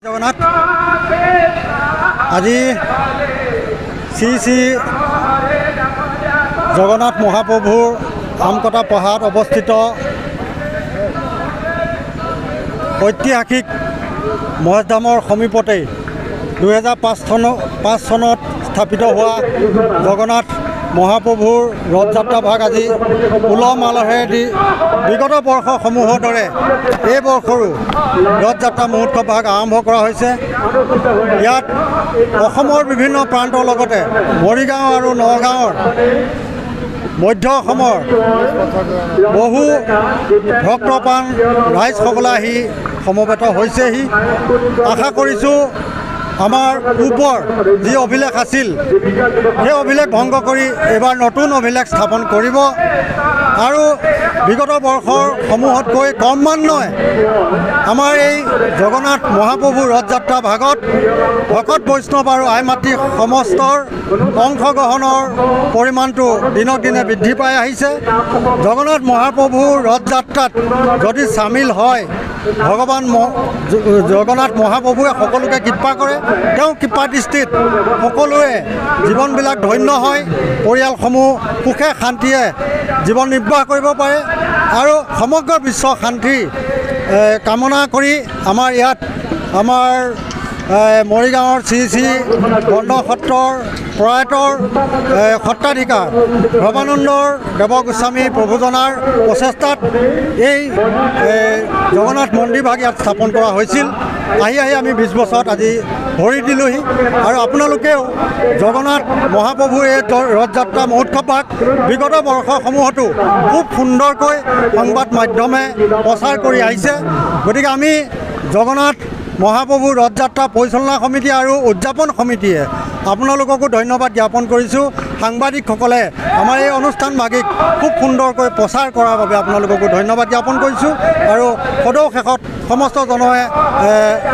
জগন্নাথ আজি শ্ৰী শ্ৰী জগন্নাথ মহাপ্ৰভুৰ আমকটা পাহাৰত অৱস্থিত ঐতিহাসিক মহেশধামৰ সমীপতেই 2005 চনত স্থাপিত হোৱা জগন্নাথ মহাপ্ৰভুৰ ৰথযাত্ৰা ভাগ আজি উলহ মালহেৰে বিগত বৰ্ষসমূহৰ দৰে এই বৰ্ষৰো ৰথযাত্ৰা মুহূৰ্ত ভাগ আৰম্ভ কৰা হৈছে। ইয়াত অসমৰ বিভিন্ন প্ৰান্তৰ লগতে মৰিগাঁও আৰু নগাঁৱৰ মধ্য অসমৰ বহু ভক্তপ্ৰাণ ৰাইজসকলে আহি সমবেত হৈছেহি। আশা কৰিছোঁ আমাৰ পূৰ্বৰ যি অভিলেখ আছিল সেই অভিলেখ ভংগ কৰি এইবাৰ নতুন অভিলেখ স্থাপন কৰিব আৰু বিগত বৰ্ষৰ সমূহতকৈ ক্ৰমান্বয়ে আমাৰ এই জগন্নাথ মহাপ্ৰভুৰ ৰথযাত্ৰা ভাগত ভকত বৈষ্ণৱ আৰু আই মাতৃ সমস্তৰ অংশগ্ৰহণৰ পৰিমাণটো দিনক দিনে বৃদ্ধি পাই আহিছে। জগন্নাথ মহাপ্ৰভুৰ ৰথযাত্ৰাত যদি চামিল হয় ভগৱান জগন্নাথ মহাপ্ৰভুৱে সকলোকে কৃপা কৰে। তেওঁ কৃপা দৃষ্টিত সকলোৱে জীৱনবিলাক ধন্য হয়, পৰিয়ালসমূহ সুখে শান্তিয়ে জীৱন নিৰ্বাহ কৰিব পাৰে আৰু সমগ্ৰ বিশ্ব শান্তি কামনা কৰি আমাৰ ইয়াত আমাৰ মৰিগাঁৱৰ শ্ৰী শ্ৰী বৰ্ণ সত্ৰৰ প্ৰয়াতৰ সত্ৰাধিকাৰ ভৱানন্দৰ দেৱগোস্বামী প্ৰভুজনাৰ প্ৰচেষ্টাত এই জগন্নাথ মন্দিৰ ভাগ ইয়াত স্থাপন কৰা হৈছিল। আহি আমি 20 বছৰত আজি ভৰি দিলোঁহি আৰু আপোনালোকেও জগন্নাথ মহাপ্ৰভুৰ এই ৰথযাত্ৰা মহোৎসৱ ভাগ বিগত বৰ্ষসমূহতো খুব সুন্দৰকৈ সংবাদ মাধ্যমে প্ৰচাৰ কৰি আহিছে। গতিকে আমি জগন্নাথ মহাপ্ৰভুৰ ৰথযাত্ৰা পৰিচালনা সমিতি আৰু উদযাপন সমিতিয়ে আপোনালোককো ধন্যবাদ জ্ঞাপন কৰিছোঁ। সাংবাদিকসকলে আমাৰ এই অনুষ্ঠান ভাগিক খুব সুন্দৰকৈ প্ৰচাৰ কৰাৰ বাবে আপোনালোককো ধন্যবাদ জ্ঞাপন কৰিছোঁ আৰু সদৌ শেষত সমস্ত জনয়ে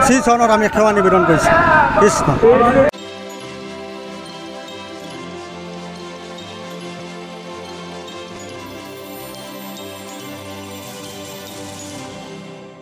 শ্ৰী চৰণত আমি সেৱা নিবেদন কৰিছোঁ। কৃষ্ণ।